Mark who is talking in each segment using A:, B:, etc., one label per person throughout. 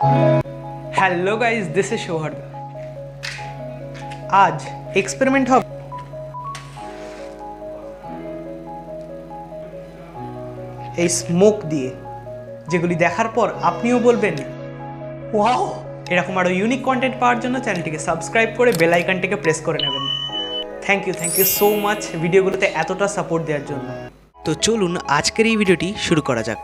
A: Hello guys, this is शोहर। आज experiment হবে এই স্মোক দিয়ে, যেগুলি দেখার পর আপনিও বলবেন ওয়াও। এরকম আরো ইউনিক কন্টেন্ট পাওয়ার জন্য চ্যানেলটিকে সাবস্ক্রাইব করে বেল আইকনটিকে প্রেস করে নেবেন। থ্যাংক ইউ সো মাচ ভিডিওগুলোতে এতটা সাপোর্ট দেওয়ার জন্য। তো চলুন আজকের এই ভিডিওটি শুরু করা যাক।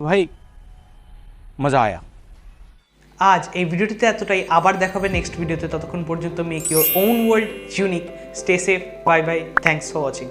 B: भाई मज़ा आया।
A: আজ এই ভিডিওটিতে এতটাই। আবার দেখা হবে নেক্সট ভিডিওতে। ততক্ষণ পর্যন্ত make your own world unique. Stay safe. Bye bye. Thanks for watching.